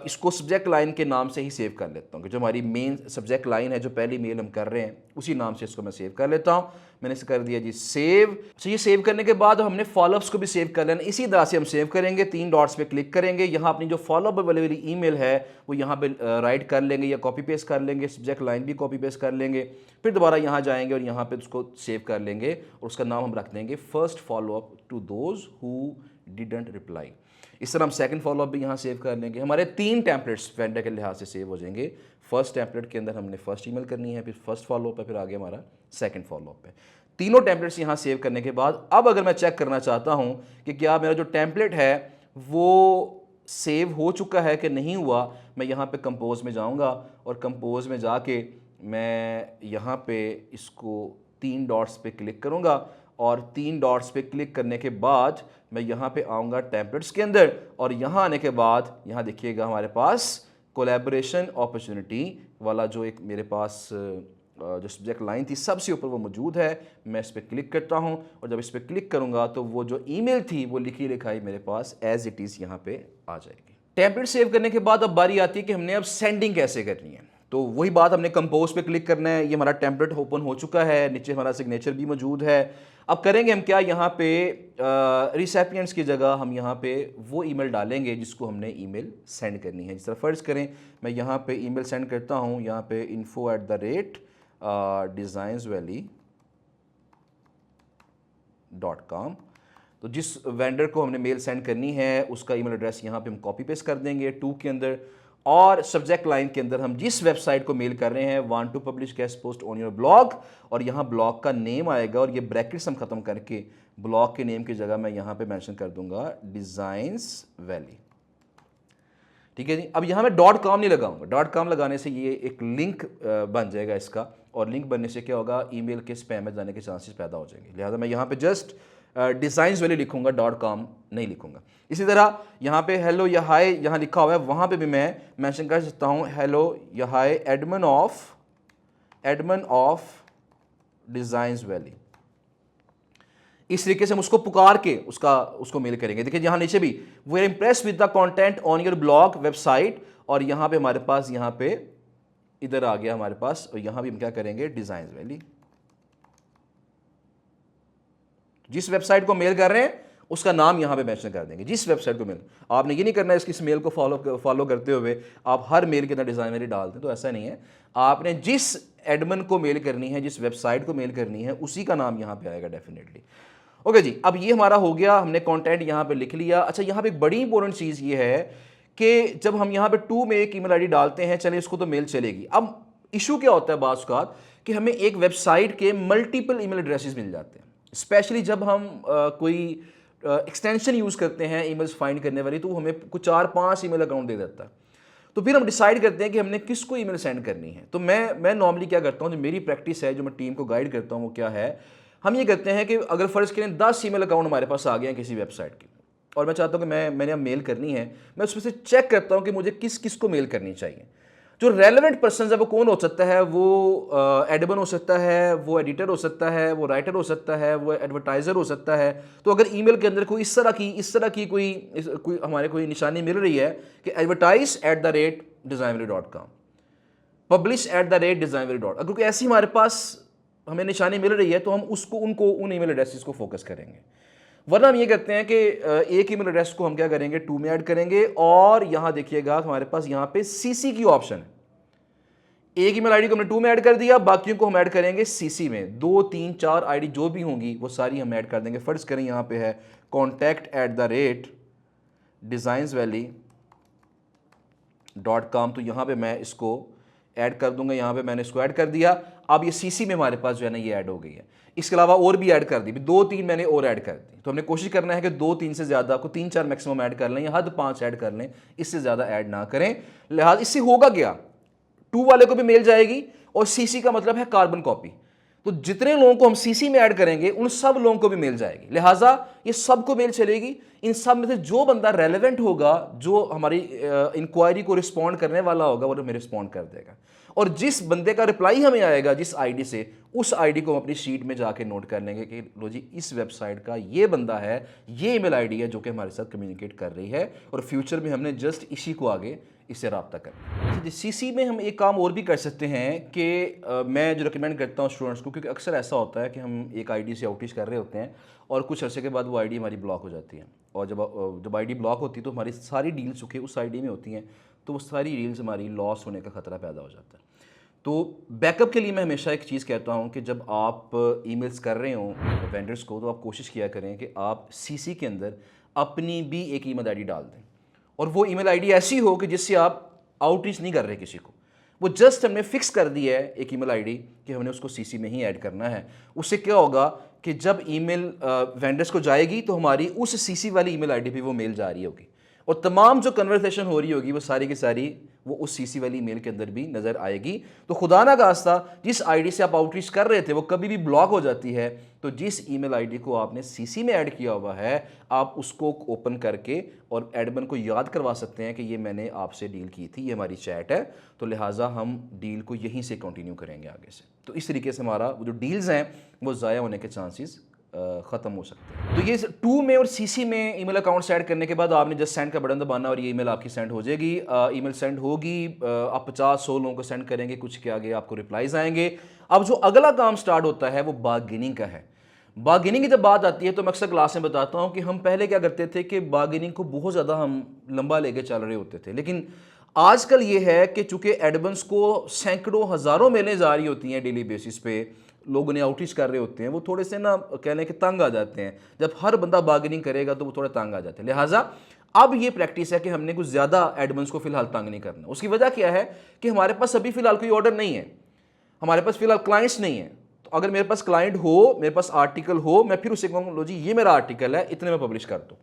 इसको सब्जेक्ट लाइन के नाम से ही सेव कर लेता हूँ कि जो हमारी मेन सब्जेक्ट लाइन है, जो पहली मेल हम कर रहे हैं उसी नाम से इसको मैं सेव कर लेता हूँ। मैंने इसे कर दिया जी सेव। तो ये सेव करने के बाद हमने फॉलोअप्स को भी सेव कर लेना। इसी तरह से हम सेव करेंगे, 3 डॉट्स पे क्लिक करेंगे, यहाँ अपनी जो फॉलोअप वाली ईमेल है वो यहाँ पे राइट कर लेंगे या कॉपी पेस्ट कर लेंगे, सब्जेक्ट लाइन भी कॉपी पेस्ट कर लेंगे, फिर दोबारा यहाँ जाएंगे और यहाँ पे उसको सेव कर लेंगे और उसका नाम हम रख देंगे first follow up to those who didn't reply. इस तरह हम सेकंड फॉलोअप भी यहाँ सेव कर लेंगे। हमारे 3 टेम्पलेट्स वेंडर के लिहाज से सेव हो जाएंगे। फर्स्ट टेम्पलेट के अंदर हमने फर्स्ट ईमेल करनी है, फिर फर्स्ट फॉलोअप है, फिर आगे हमारा सेकंड फॉलोअप है। तीनों टेम्पलेट्स यहाँ सेव करने के बाद अब अगर मैं चेक करना चाहता हूँ कि क्या मेरा जो टेम्पलेट है वो सेव हो चुका है कि नहीं हुआ, मैं यहाँ पे कंपोज में जाऊँगा और कंपोज में जाके मैं यहाँ पे इसको 3 डॉट्स पे क्लिक करूँगा और 3 डॉट्स पे क्लिक करने के बाद मैं यहाँ पे आऊँगा टेम्पलेट्स के अंदर और यहाँ आने के बाद यहाँ देखिएगा हमारे पास कोलैबोरेशन अपॉर्चुनिटी वाला जो एक मेरे पास जो सब्जेक्ट लाइन थी सबसे ऊपर वो मौजूद है। मैं इस पर क्लिक करता हूँ और जब इस पर क्लिक करूँगा तो वो जो ईमेल थी वो लिखी लिखाई मेरे पास एज इट इज़ यहाँ पे आ जाएगी। टेम्पलेट सेव करने के बाद अब बारी आती है कि हमने अब सेंडिंग कैसे करनी है। तो वही बात, हमने कंपोज पे क्लिक करना है। ये हमारा टेम्पलेट ओपन हो चुका है, नीचे हमारा सिग्नेचर भी मौजूद है। अब करेंगे हम क्या, यहाँ पे रिसेपिएंट्स की जगह हम यहाँ पे वो ईमेल डालेंगे जिसको हमने ईमेल सेंड करनी है। जिस तरह फ़र्ज़ करें मैं यहाँ पे ईमेल सेंड करता हूँ, यहाँ पे info@ designsvalley.com। तो जिस वेंडर को हमने मेल सेंड करनी है उसका ईमेल एड्रेस यहाँ पे हम कॉपी पेस्ट कर देंगे टू के अंदर, और सब्जेक्ट लाइन के अंदर हम जिस वेबसाइट को मेल कर रहे हैं want to publish guest post on your blog, और यहाँ ब्लॉग का नेम आएगा और ये ब्रैकेट्स हम खत्म करके ब्लॉग के नेम की जगह मैं यहाँ पे मेंशन कर दूंगा डिज़ाइंस वैली। ठीक है जी। अब यहाँ मैं .com नहीं लगाऊंगा, .com लगाने से ये एक लिंक बन जाएगा इसका, और लिंक बनने से क्या होगा, ईमेल के स्पैम में जाने के चांसेस पैदा हो जाएंगे। लिहाजा मैं यहाँ पे जस्ट डिज़ाइंस वैली लिखूंगा, .com नहीं लिखूंगा। इसी तरह यहाँ पे हेलो या हाय यहाँ लिखा हुआ है, वहाँ पे भी मैं मेंशन कर सकता हूँ हेलो या हाय एडमिन ऑफ डिज़ाइंस वैली। इस तरीके से हम उसको पुकार के उसको मेल करेंगे। देखिए यहाँ नीचे भी we are impress with the content on your blog website, और यहाँ पे हमारे पास यहाँ पे इधर आ गया हमारे पास, और यहाँ भी हम क्या करेंगे डिज़ाइंस वैली। जिस वेबसाइट को मेल कर रहे हैं उसका नाम यहाँ पे मेंशन कर देंगे, जिस वेबसाइट को मेल। आपने ये नहीं करना है इस मेल को फॉलो करते हुए आप हर मेल के अंदर डिज़ाइन वैली डाल दें, तो ऐसा नहीं है। आपने जिस एडमिन को मेल करनी है, जिस वेबसाइट को मेल करनी है, उसी का नाम यहाँ पे आएगा डेफिनेटली। ओके जी, अब ये हमारा हो गया, हमने कंटेंट यहाँ पे लिख लिया। अच्छा, यहाँ पे एक बड़ी इंपॉर्टेंट चीज़ ये है कि जब हम यहाँ पे टू में एक ईमेल आईडी डालते हैं, चले इसको तो मेल चलेगी। अब इशू क्या होता है बाज़ औक़ात कि हमें एक वेबसाइट के मल्टीपल ईमेल एड्रेसेस मिल जाते हैं, स्पेशली जब हम कोई एक्सटेंशन यूज़ करते हैं ईमेल्स फाइंड करने वाली, तो हमें कुछ 4-5 ईमेल अकाउंट दे देता है। तो फिर हम डिसाइड करते हैं कि हमने किसको ईमेल सेंड करनी है। तो मैं नॉर्मली क्या करता हूँ, जो मेरी प्रैक्टिस है, जो मैं टीम को गाइड करता हूँ, वो क्या है, हम ये करते हैं कि अगर फ़र्ज़ करें 10 ईमेल अकाउंट हमारे पास आ गए हैं किसी वेबसाइट के, और मैं चाहता हूँ कि मैंने अब मेल करनी है, मैं उसमें से चेक करता हूँ कि मुझे किस को मेल करनी चाहिए। जो रेलेवेंट पर्सन है वो कौन हो सकता है, वो एडमिन हो सकता है, वो एडिटर हो सकता है, वो राइटर हो सकता है, वो एडवर्टाइज़र हो सकता है। तो अगर ईमेल के अंदर कोई इस तरह की कोई हमारे कोई निशानी मिल रही है कि advertise@design-valley.com, publish@design-valley.com, अगर कोई ऐसी हमारे पास हमें निशानी मिल रही है तो हम उन ईमेल एड्रेसेस को फोकस करेंगे। वरना हम ये करते हैं कि एक ईमेल एड्रेस को हम क्या करेंगे, टू में ऐड करेंगे, और यहाँ देखिएगा हमारे पास यहाँ पे सीसी की ऑप्शन है। एक ईमेल आईडी को हमने टू में ऐड कर दिया, बाकियों को हम ऐड करेंगे सीसी में। 2, 3, 4 आईडी जो भी होंगी वो सारी हम ऐड कर देंगे। फर्ज करें यहाँ पे है contact@designsvalley.com, तो यहाँ पे मैं इसको ऐड कर दूंगा। यहाँ पे मैंने इसको ऐड कर दिया। अब ये सीसी में हमारे पास जो है ना ये ऐड हो गई है। इसके अलावा और भी ऐड कर दी, 2-3 मैंने और ऐड कर दी। तो हमने कोशिश करना है कि 2-3 से ज़्यादा को 3-4 मैक्सिमम ऐड कर लें, या हद 5 ऐड कर लें, इससे ज़्यादा ऐड ना करें। लिहाजा इससे होगा क्या, टू वाले को भी मेल जाएगी, और सीसी का मतलब है कार्बन कॉपी। तो जितने लोगों को हम सीसी में ऐड करेंगे उन सब लोगों को भी मेल जाएगी। लिहाजा ये सबको मेल चलेगी। इन सब में से जो बंदा रेलेवेंट होगा, जो हमारी इंक्वायरी को रिस्पॉन्ड करने वाला होगा, वो हमें रिस्पॉन्ड कर देगा। और जिस बंदे का रिप्लाई हमें आएगा जिस आईडी से, उस आईडी को हम अपनी शीट में जाके नोट कर लेंगे कि लो जी इस वेबसाइट का ये बंदा है, ये ईमेल आईडी है जो कि हमारे साथ कम्युनिकेट कर रही है, और फ्यूचर में हमने जस्ट इसी को आगे इससे रब्ता करना। सीसी में हम एक काम और भी कर सकते हैं कि मैं जो रिकमेंड करता हूँ स्टूडेंट्स को, क्योंकि अक्सर ऐसा होता है कि हम एक आईडी से आउटरीच कर रहे होते हैं और कुछ अर्से के बाद वो आईडी हमारी ब्लॉक हो जाती है, और जब आईडी ब्लॉक होती है तो हमारी सारी डील्स चुके उस आईडी में होती हैं, तो वो सारी डील्स हमारी लॉस होने का खतरा पैदा हो जाता है। तो बैकअप के लिए मैं हमेशा एक चीज़ कहता हूँ कि जब आप ईमेल्स कर रहे हों वेंडर्स को, तो आप कोशिश किया करें कि आप सीसी के अंदर अपनी भी एक ईमेल आईडी डाल दें, और वो ईमेल आईडी ऐसी हो कि जिससे आप आउटरीच नहीं कर रहे किसी को, वो जस्ट हमने फिक्स कर दी है एक ईमेल आईडी कि हमने उसको सीसी में ही ऐड करना है। उससे क्या होगा कि जब ईमेल वेंडर्स को जाएगी तो हमारी उस सीसी वाली ईमेल आईडी पे वो मेल जा रही होगी, और तमाम जो कन्वर्सेशन हो रही होगी वो सारी की सारी वो उस सीसी वाली मेल के अंदर भी नज़र आएगी। तो खुदा ना खास्ता जिस आईडी से आप आउटरीच कर रहे थे वो कभी भी ब्लॉक हो जाती है, तो जिस ईमेल आईडी को आपने सीसी में ऐड किया हुआ है आप उसको ओपन करके और एडमिन को याद करवा सकते हैं कि ये मैंने आपसे डील की थी, ये हमारी चैट है, तो लिहाजा हम डील को यहीं से कंटिन्यू करेंगे आगे से। तो इस तरीके से हमारा वो जो डील्स हैं वो ज़ाया होने के चांसेस ख़त्म हो सकते हैं। तो ये टू में और सीसी में ईमेल अकाउंट ऐड करने के बाद आपने जस्ट सेंड का बटन दबाना और ये ईमेल आपकी सेंड हो जाएगी। ईमेल सेंड होगी, आप 50-100 लोगों को सेंड करेंगे, कुछ के आगे आपको रिप्लाईज आएंगे। अब जो अगला काम स्टार्ट होता है वो बार्गेनिंग का है। बार्गेनिंग की जब बात आती है तो मैं अक्सर क्लास में बताता हूँ कि हम पहले क्या करते थे कि बार्गेनिंग को बहुत ज़्यादा हम लंबा लेके चल रहे होते थे, लेकिन आजकल ये है कि चूंकि एडवंस को सैकड़ों हज़ारों मेलें जा रही होती हैं डेली बेसिस पे, लोग उन्हें आउटरीच कर रहे होते हैं, वो थोड़े से ना कह लें कि तंग आ जाते हैं। जब हर बंदा बार्गेनिंग करेगा तो वो थोड़ा तंग आ जाते हैं। लिहाजा अब ये प्रैक्टिस है कि हमने कुछ ज़्यादा एडवंस को फिलहाल तंग नहीं करना। उसकी वजह क्या है कि हमारे पास अभी फिलहाल कोई ऑर्डर नहीं है, हमारे पास फिलहाल क्लाइंट्स नहीं है। तो अगर मेरे पास क्लाइंट हो, मेरे पास आर्टिकल हो, मैं फिर उसे कहूँगा लो जी ये मेरा आर्टिकल है, इतने में पब्लिश कर दो,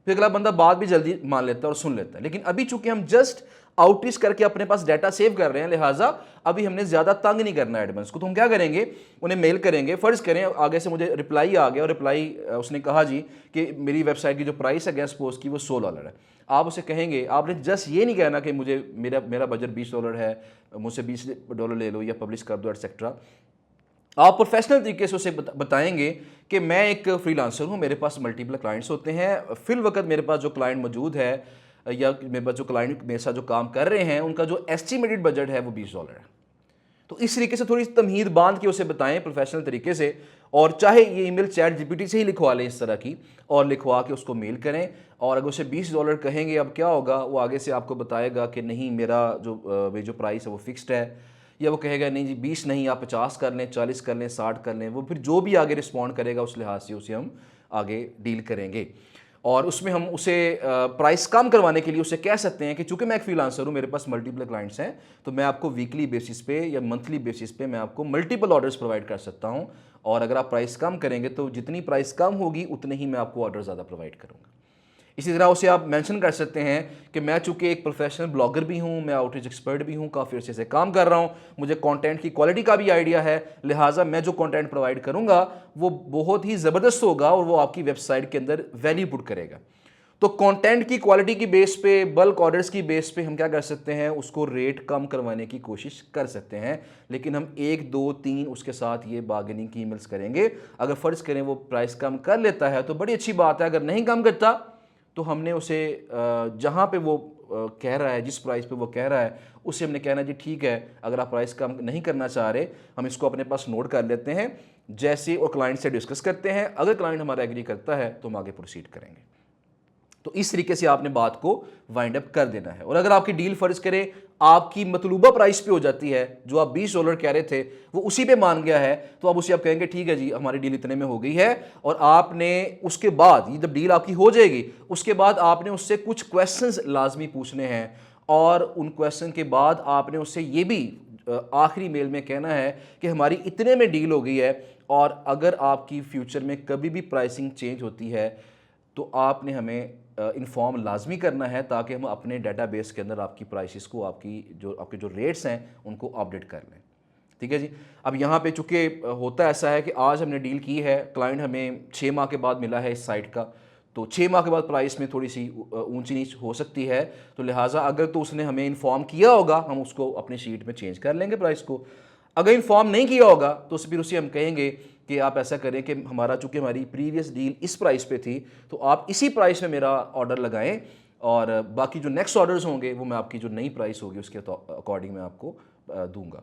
फिर अगला बंदा बात भी जल्दी मान लेता है और सुन लेता है। लेकिन अभी चूंकि हम जस्ट आउटरीच करके अपने पास डाटा सेव कर रहे हैं, लिहाजा अभी हमने ज़्यादा तंग नहीं करना एडवंस को। तो हम क्या करेंगे, उन्हें मेल करेंगे। फ़र्ज़ करें आगे से मुझे रिप्लाई आ गया और रिप्लाई उसने कहा जी कि मेरी वेबसाइट की जो प्राइस है गेस्ट पोस्ट की वो $100 है। आप उसे कहेंगे, आपने जस्ट ये नहीं कहना कि मुझे मेरा बजट $20 है, मुझसे $20 ले लो या पब्लिश कर दो एटसेट्रा। आप प्रोफेशनल तरीके से उसे बताएंगे कि मैं एक फ्रीलांसर हूँ, मेरे पास मल्टीपल क्लाइंट्स होते हैं, फिल वक्त मेरे पास जो क्लाइंट मौजूद है या मेरे पास जो क्लाइंट मेरे साथ जो काम कर रहे हैं उनका जो एस्टिमेटेड बजट है वो $20 है। तो इस तरीके से थोड़ी तमहीद बांध के उसे बताएं प्रोफेशनल तरीके से, और चाहे ये ईमेल चैट जीपीटी से ही लिखवा लें इस तरह की, और लिखवा के उसको मेल करें। और अगर उसे $20 कहेंगे, अब क्या होगा, वो आगे से आपको बताएगा कि नहीं मेरा जो प्राइस है वो फिक्स्ड है, या वो कहेगा नहीं जी 20 नहीं, आप 50 कर लें, 40 कर लें, 60 कर लें। वो फिर जो भी आगे रिस्पॉन्ड करेगा उस लिहाज से उसे हम आगे डील करेंगे। और उसमें हम उसे प्राइस कम करवाने के लिए उसे कह सकते हैं कि चूंकि मैं एक फ्रीलांसर हूँ, मेरे पास मल्टीपल क्लाइंट्स हैं, तो मैं आपको वीकली बेसिस पे या मंथली बेसिस पे मैं आपको मल्टीपल ऑर्डर्स प्रोवाइड कर सकता हूँ, और अगर आप प्राइस कम करेंगे तो जितनी प्राइस कम होगी उतने ही मैं आपको ऑर्डर ज़्यादा प्रोवाइड करूँगा। इसी तरह उसे आप मेंशन कर सकते हैं कि मैं चूंकि एक प्रोफेशनल ब्लॉगर भी हूं, मैं आउटरीच एक्सपर्ट भी हूं, काफ़ी अच्छे से काम कर रहा हूं, मुझे कंटेंट की क्वालिटी का भी आइडिया है, लिहाजा मैं जो कंटेंट प्रोवाइड करूंगा वो बहुत ही ज़बरदस्त होगा और वो आपकी वेबसाइट के अंदर वैल्यू पुट करेगा। तो कंटेंट की क्वालिटी की बेस पे, बल्क ऑर्डर्स की बेस पे हम क्या कर सकते हैं, उसको रेट कम करवाने की कोशिश कर सकते हैं। लेकिन हम 1, 2, 3 उसके साथ ये बार्गेनिंग की ईमेल्स करेंगे। अगर फ़र्ज़ करें वो प्राइस कम कर लेता है तो बड़ी अच्छी बात है, अगर नहीं कम करता तो हमने उसे जहाँ पे वो कह रहा है, जिस प्राइस पे वो कह रहा है, उससे हमने कहना जी ठीक है, अगर आप प्राइस कम नहीं करना चाह रहे, हम इसको अपने पास नोट कर लेते हैं, जैसे और क्लाइंट से डिस्कस करते हैं। अगर क्लाइंट हमारा एग्री करता है तो हम आगे प्रोसीड करेंगे। तो इस तरीके से आपने बात को वाइंड अप कर देना है। और अगर आपकी डील फ़र्ज़ करें आपकी मतलूबा प्राइस पे हो जाती है, जो आप $20 कह रहे थे वो उसी पे मान गया है, तो अब उसे आप कहेंगे ठीक है जी हमारी डील इतने में हो गई है। और आपने उसके बाद, ये जब डील आपकी हो जाएगी उसके बाद आपने उससे कुछ क्वेश्चंस लाजमी पूछने हैं, और उन क्वेश्चन के बाद आपने उससे ये भी आखिरी मेल में कहना है कि हमारी इतने में डील हो गई है, और अगर आपकी फ्यूचर में कभी भी प्राइसिंग चेंज होती है तो आपने हमें इन्फॉर्म लाजमी करना है, ताकि हम अपने डेटाबेस के अंदर आपकी प्राइसेस को, आपके जो रेट्स हैं उनको अपडेट कर लें। ठीक है जी। अब यहाँ पे चूँकि होता ऐसा है कि आज हमने डील की है, क्लाइंट हमें 6 माह के बाद मिला है इस साइट का, तो 6 माह के बाद प्राइस में थोड़ी सी ऊंची नीच हो सकती है। तो लिहाजा अगर तो उसने हमें इन्फॉर्म किया होगा, हम उसको अपनी शीट में चेंज कर लेंगे प्राइस को। अगर इन्फॉर्म नहीं किया होगा तो फिर उसे हम कहेंगे कि आप ऐसा करें कि चूँकि हमारी प्रीवियस डील इस प्राइस पे थी, तो आप इसी प्राइस में मेरा ऑर्डर लगाएं, और बाकी जो नेक्स्ट ऑर्डर्स होंगे वो मैं आपकी जो नई प्राइस होगी उसके अकॉर्डिंग मैं आपको दूंगा।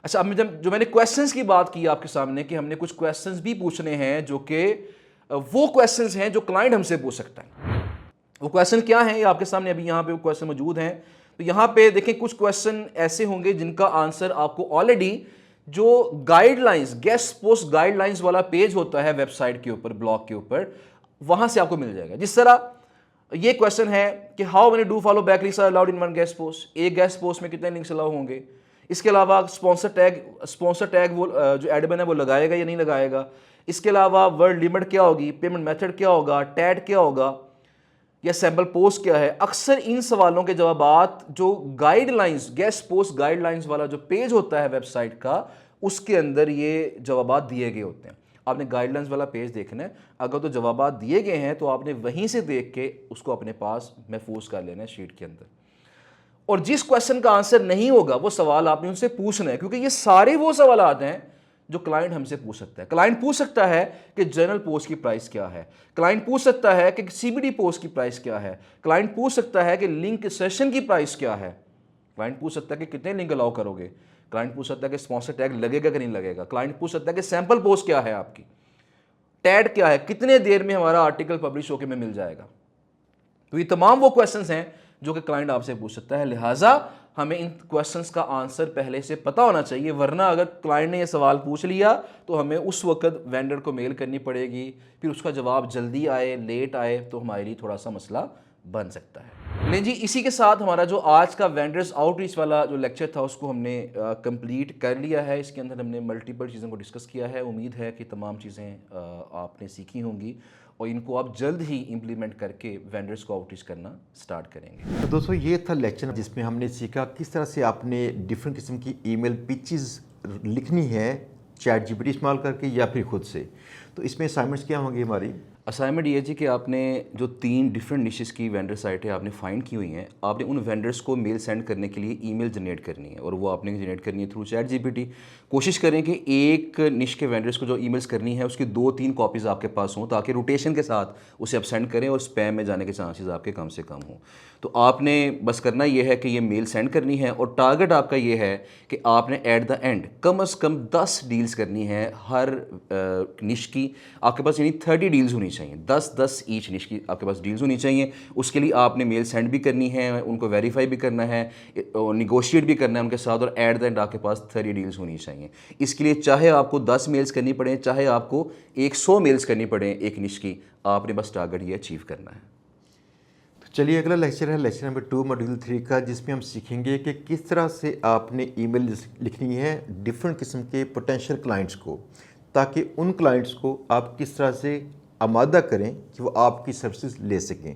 अच्छा, अब जो मैंने क्वेश्चंस की बात की आपके सामने कि हमने कुछ क्वेश्चंस भी पूछने हैं, जो कि वो क्वेश्चंस हैं जो क्लाइंट हमसे पूछ सकता है। वो क्वेश्चन क्या है, ये आपके सामने अभी यहाँ पे वो क्वेश्चन मौजूद हैं। तो यहाँ पे देखें कुछ क्वेश्चन ऐसे होंगे जिनका आंसर आपको ऑलरेडी जो गाइडलाइंस, गेस्ट पोस्ट गाइडलाइंस वाला पेज होता है वेबसाइट के ऊपर, ब्लॉग के ऊपर, वहां से आपको मिल जाएगा। जिस तरह ये क्वेश्चन है कि how many do follow back links are allowed in one guest post, एक गेस्ट पोस्ट में कितने लिंक्स अलाउ होंगे। इसके अलावा स्पॉन्सर टैग वो जो एडमिन है वो लगाएगा या नहीं लगाएगा। इसके अलावा वर्ड लिमिट क्या होगी, पेमेंट मेथड क्या होगा, टैग क्या होगा, या सैम्पल पोस्ट क्या है। अक्सर इन सवालों के जवाबात जो गाइडलाइंस, गेस्ट पोस्ट गाइडलाइंस वाला जो पेज होता है वेबसाइट का, उसके अंदर ये जवाबात दिए गए होते हैं। आपने गाइडलाइंस वाला पेज देखना है, अगर तो जवाबात दिए गए हैं तो आपने वहीं से देख के उसको अपने पास महफूज कर लेना है शीट के अंदर। और जिस क्वेश्चन का आंसर नहीं होगा वो सवाल आपने उनसे पूछना है, क्योंकि ये सारे वो सवाल आते हैं जो क्लाइंट हमसे पूछ सकता है। क्लाइंट पूछ सकता है कि जनरल पोस्ट की प्राइस क्या है, क्लाइंट पूछ सकता है कि सीबीडी पोस्ट की प्राइस क्या है, क्लाइंट पूछ सकता है कि लिंक सेशन की प्राइस क्या है, क्लाइंट पूछ सकता है कि कितने लिंक अलाउ करोगे, क्लाइंट पूछ सकता है कि स्पॉन्सर टैग लगेगा कि नहीं लगेगा, क्लाइंट पूछ सकता है कि सैंपल पोस्ट क्या है आपकी, टैग क्या है, कितने देर में हमारा आर्टिकल पब्लिश होकर में मिल जाएगा। तो ये तमाम वो क्वेश्चंस हैं जो कि क्लाइंट आपसे पूछ सकता है। लिहाजा हमें इन क्वेश्चंस का आंसर पहले से पता होना चाहिए, वरना अगर क्लाइंट ने ये सवाल पूछ लिया तो हमें उस वक्त वेंडर को मेल करनी पड़ेगी, फिर उसका जवाब जल्दी आए लेट आए तो हमारे लिए थोड़ा सा मसला बन सकता है। नहीं जी, इसी के साथ हमारा जो आज का वेंडर्स आउटरीच वाला जो लेक्चर था उसको हमने कंप्लीट कर लिया है। इसके अंदर हमने मल्टीपल चीज़ों को डिस्कस किया है। उम्मीद है कि तमाम चीज़ें आपने सीखी होंगी और इनको आप जल्द ही इम्प्लीमेंट करके वेंडर्स को आउटरीच करना स्टार्ट करेंगे। तो दोस्तों ये था लेक्चर जिसमें हमने सीखा किस तरह से आपने डिफरेंट किस्म की ईमेल पिचेस लिखनी है, चैट जीपीटी इस्तेमाल करके या फिर खुद से। तो इसमें असाइनमेंट्स क्या होंगी हमारी? असाइनमेंट ये जी कि आपने जो 3 डिफरेंट निशेस की वेंडर साइटें आपने फाइंड की हुई हैं, आपने उन वेंडर्स को मेल सेंड करने के लिए ईमेल जनरेट करनी है और वो आपने जनरेट करनी है थ्रू चैट जीपीटी। कोशिश करें कि एक निश के वेंडर्स को जो ईमेल्स करनी है उसकी 2-3 कॉपीज़ आपके पास हों, ताकि रोटेशन के साथ उसे आप सेंड करें और स्पैम में जाने के चांसेस आपके कम से कम हों। तो आपने बस करना ये है कि ये मेल सेंड करनी है और टारगेट आपका ये है कि आपने एट द एंड कम से कम 10 डील्स करनी है हर निश की। आपके पास यानी 30 डील्स होनी चाहिए, 10-10 ईच निश की आपके पास डील्स होनी चाहिए। उसके लिए आपने मेल सेंड भी करनी है, उनको वेरीफाई भी करना है, निगोशिएट भी करना है उनके साथ, और एट द एंड आपके पास 30 डील्स होनी चाहिए। इसके लिए चाहे आपको 10 मेल्स करनी पड़े, चाहे आपको 100 मेल्स करनी पड़े एक निश की, आपने बस टारगेट ये अचीव करना है। चलिए अगला लेक्चर है लेक्चर नंबर 2 मॉड्यूल 3 का, जिसमें हम सीखेंगे कि किस तरह से आपने ईमेल लिखनी है डिफरेंट किस्म के पोटेंशियल क्लाइंट्स को, ताकि उन क्लाइंट्स को आप किस तरह से आमादा करें कि वो आपकी सर्विसेज ले सकें।